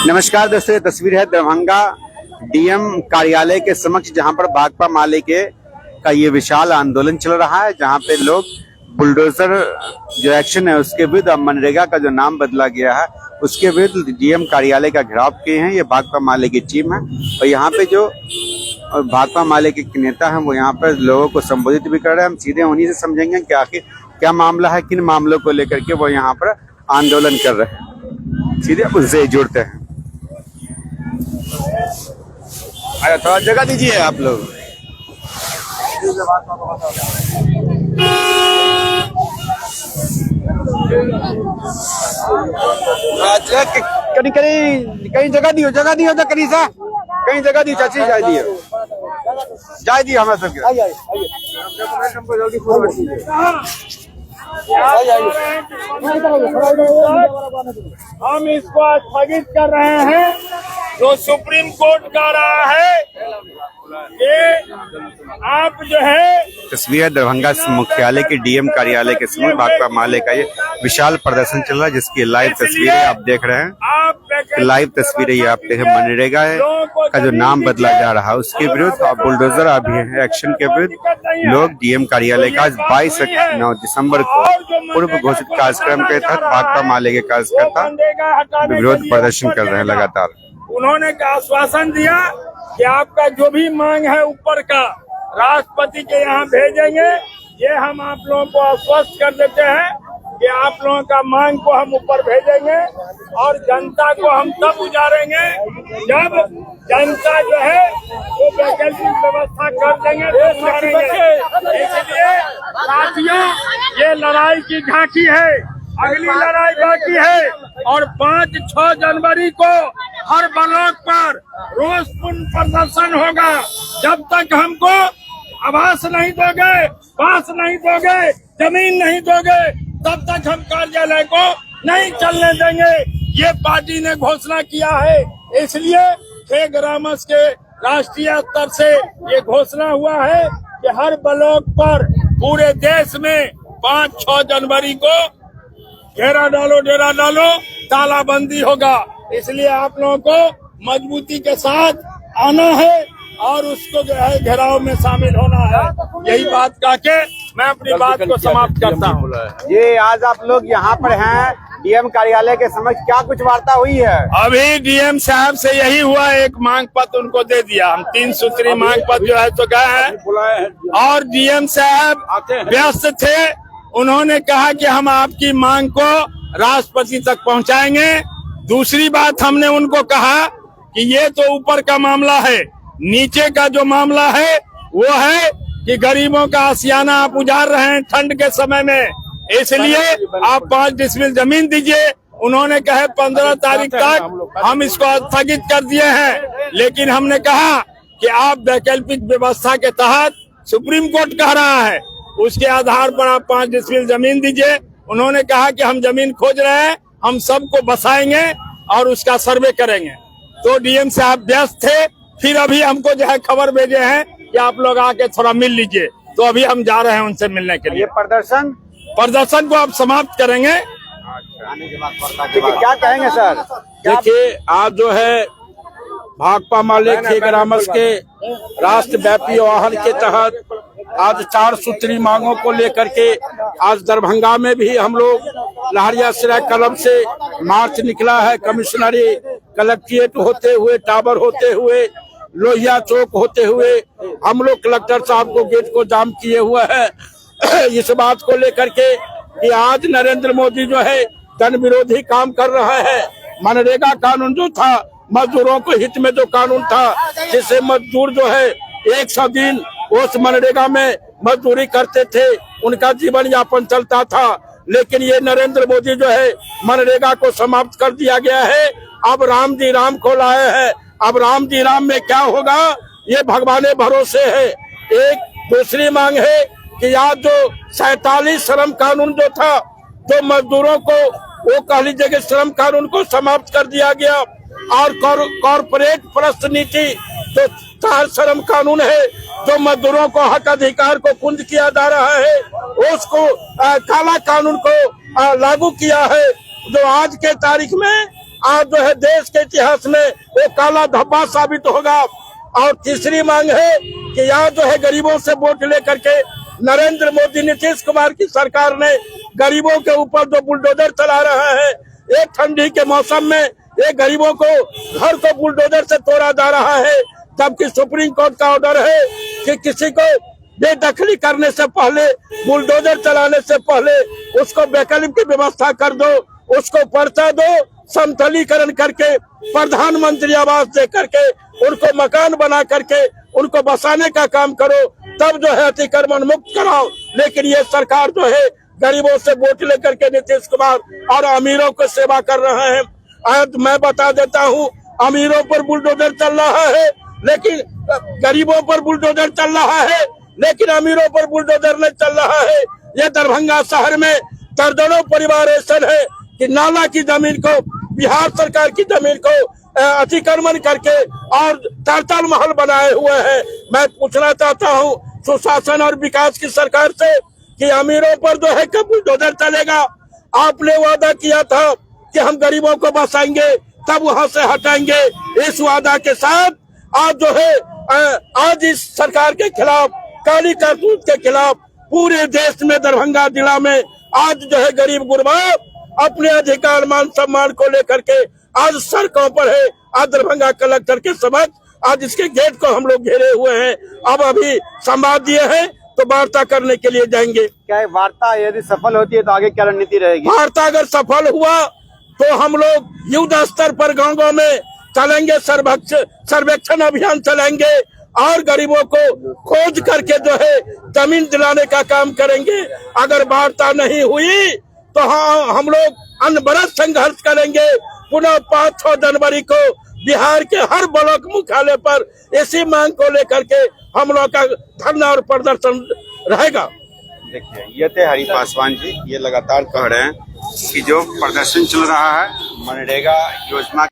नमस्कार दोस्तों, ये तस्वीर है दरभंगा डीएम कार्यालय के समक्ष, जहां पर भाकपा माले का ये विशाल आंदोलन चल रहा है, जहां पे लोग बुलडोजर जो एक्शन है उसके विरुद्ध, अब मनरेगा का जो नाम बदला गया है उसके विरुद्ध डीएम कार्यालय का घेराव किए हैं। ये भाकपा माले की टीम है और यहाँ पे जो भाकपा माले के नेता हैं वो यहाँ पर लोगों को संबोधित भी कर रहे हैं। हम सीधे उन्हीं से समझेंगे कि आखिर क्या मामला है, किन मामलों को लेकर के वो यहाँ पर आंदोलन कर रहे हैं। सीधे उनसे जुड़ते हैं। अरे थोड़ा जगह दीजिए आप लोग। कहीं जगह दियो तो कहीं सा कहीं जगह दी चाची, जाए दियो हमारे सबके। हम इसको स्थगित कर रहे हैं जो सुप्रीम कोर्ट का रहा है कि आप जो है। तस्वीर दरभंगा मुख्यालय के डीएम कार्यालय के समूह भाकपा माले का ये विशाल प्रदर्शन चल रहा है, जिसकी लाइव तस्वीरें आप देख रहे हैं। लाइव तस्वीरें ये आप देखें, मनरेगा का जो नाम बदला जा रहा है उसके विरुद्ध और बुलडोजर अभियान एक्शन के विरुद्ध लोग डीएम कार्यालय का 22 दिसंबर को पूर्व घोषित कार्यक्रम के तहत भाकपा माले के कार्यकर्ता विरोध प्रदर्शन कर रहे हैं लगातार। उन्होंने आश्वासन दिया कि आपका जो भी मांग है ऊपर का राष्ट्रपति के यहाँ भेजेंगे। ये हम आप लोगों को आश्वस्त कर देते हैं कि आप लोगों का मांग को हम ऊपर भेजेंगे और जनता को हम तब उजारेंगे जब जनता जो है वो वैकल्पिक व्यवस्था कर देंगे। इसलिए साथियों, ये लड़ाई की झांकी है, अगली लड़ाई बाकी है और 5-6 जनवरी को हर ब्लॉक पर रोषपूर्ण प्रदर्शन होगा। जब तक हमको आवास नहीं दोगे, पास नहीं दोगे, जमीन नहीं दोगे, तब तक हम कार्यालय को नहीं चलने देंगे। ये पार्टी ने घोषणा किया है, इसलिए हे ग्रामस के राष्ट्रीय स्तर से ये घोषणा हुआ है कि हर ब्लॉक पर पूरे देश में 5-6 जनवरी को डेरा डालो, तालाबंदी होगा। इसलिए आप लोगों को मजबूती के साथ आना है और उसको जो है घेराव में शामिल होना है। यही बात कह के मैं अपनी बात को समाप्त करता हूँ। ये आज आप लोग यहाँ पर हैं डीएम कार्यालय के समक्ष, क्या कुछ वार्ता हुई है? अभी डीएम साहब से यही हुआ, एक मांग पत्र उनको दे दिया। हम 3 सूत्री मांग पत्र जो है तो गए हैं और डीएम साहब व्यस्त थे। उन्होंने कहा कि हम आपकी मांग को राष्ट्रपति तक पहुंचाएंगे। दूसरी बात, हमने उनको कहा कि ये तो ऊपर का मामला है, नीचे का जो मामला है वो है कि गरीबों का आशियाना आप उजाड़ रहे हैं ठंड के समय में, इसलिए आप 5 डिसमिल जमीन दीजिए। उन्होंने कहा 15 तारीख तक हम इसको स्थगित कर दिए हैं, लेकिन हमने कहा कि आप वैकल्पिक व्यवस्था के तहत सुप्रीम कोर्ट कह रहा है उसके आधार पर आप 5 डिसमिल जमीन दीजिए। उन्होंने कहा कि हम जमीन खोज रहे हैं, हम सबको बसाएंगे और उसका सर्वे करेंगे। तो डीएम साहब व्यस्त थे, फिर अभी हमको जो है खबर भेजे हैं कि आप लोग आके थोड़ा मिल लीजिए, तो अभी हम जा रहे हैं उनसे मिलने के लिए। ये प्रदर्शन को आप समाप्त करेंगे। क्या कहेंगे सर? देखिए, आज जो है भाकपा माले के ग्रामस के राष्ट्रव्यापी आह्वान के तहत आज 4 सूत्री मांगों को लेकर के आज दरभंगा में भी हम लोग लहरियासराय क्लब से मार्च निकला है। कमिश्नरी कलेक्ट्रेट होते हुए, टावर होते हुए, लोहिया चौक होते हुए हम लोग कलेक्टर साहब को गेट को जाम किए हुए हैं इस बात को लेकर के कि आज नरेंद्र मोदी जो है जन विरोधी काम कर रहा है। मनरेगा कानून जो था, मजदूरों को हित में जो कानून था, जिससे मजदूर जो है 100 दिन उस मनरेगा में मजदूरी करते थे, उनका जीवन यापन चलता था। लेकिन ये नरेंद्र मोदी जो है मनरेगा को समाप्त कर दिया गया है। अब राम जी राम को लाए हैं। अब राम जी राम में क्या होगा ये भगवाने भरोसे है। एक दूसरी मांग है कि आज जो 47 श्रम कानून जो था, जो मजदूरों को वो कह लीजिए कि श्रम कानून को समाप्त कर दिया गया और कॉर्पोरेट प्रस्थ नीति जो 4 श्रम कानून है, जो मजदूरों को हक अधिकार को कुंद किया जा रहा है, उसको काला कानून को लागू किया है। जो आज के तारीख में आज जो है देश के इतिहास में वो काला धब्बा साबित होगा। और तीसरी मांग है कि यहाँ जो है गरीबों से वोट लेकर के नरेंद्र मोदी, नीतीश कुमार की सरकार ने गरीबों के ऊपर जो बुलडोजर चला रहा है, एक ठंडी के मौसम में एक गरीबों को घर को बुलडोजर से तोड़ा जा रहा है, जबकि सुप्रीम कोर्ट का ऑर्डर है कि किसी को बेदखली करने से पहले, बुलडोजर चलाने से पहले उसको वैकल्पिक की व्यवस्था कर दो, उसको पर्चा दो, समतलीकरण करके प्रधानमंत्री आवास दे करके उनको मकान बना करके उनको बसाने का काम करो, तब जो है अतिक्रमण मुक्त कराओ। लेकिन ये सरकार जो है गरीबों से वोट लेकर के नीतीश कुमार और अमीरों को सेवा कर रहे हैं। आज मैं बता देता हूँ, अमीरों पर बुलडोजर चल रहा है, लेकिन गरीबों पर बुलडोजर चल रहा है, लेकिन अमीरों पर बुलडोजर नहीं चल रहा है। ये दरभंगा शहर में दर्जनों परिवार ऐसे है कि नाला की जमीन को, बिहार सरकार की जमीन को अतिक्रमण करके और ताल महल बनाए हुए हैं। मैं पूछना चाहता हूँ सुशासन और विकास की सरकार से कि अमीरों पर जो है कब बुलडोजर चलेगा? आपने वादा किया था कि हम गरीबों को बसाएंगे, तब वहाँ से हटाएंगे। इस वादा के साथ आज जो है आज इस सरकार के खिलाफ, काली करतूत के खिलाफ पूरे देश में, दरभंगा जिला में आज जो है गरीब गुरबा अपने अधिकार मान सम्मान को लेकर के आज सड़कों पर है। आज दरभंगा कलेक्टर के समक्ष आज इसके गेट को हम लोग घेरे हुए हैं। अब अभी संवाद दिए हैं तो वार्ता करने के लिए जाएंगे। क्या ये वार्ता यदि सफल होती है तो आगे क्या रणनीति रहेगी? वार्ता अगर सफल हुआ तो हम लोग युद्ध स्तर पर गाँव में चलेंगे, सर्वेक्षण अभियान चलेंगे और गरीबों को खोज करके जो है जमीन दिलाने का काम करेंगे। अगर वार्ता नहीं हुई तो हम लोग अनवरत संघर्ष करेंगे। पुनः 5-6 जनवरी को बिहार के हर ब्लॉक मुख्यालय पर इसी मांग को लेकर के हम लोग का धरना और प्रदर्शन रहेगा। देखिए, ये थे हरि पासवान जी, ये लगातार कह रहे हैं कि जो प्रदर्शन चल रहा है मनरेगा योजना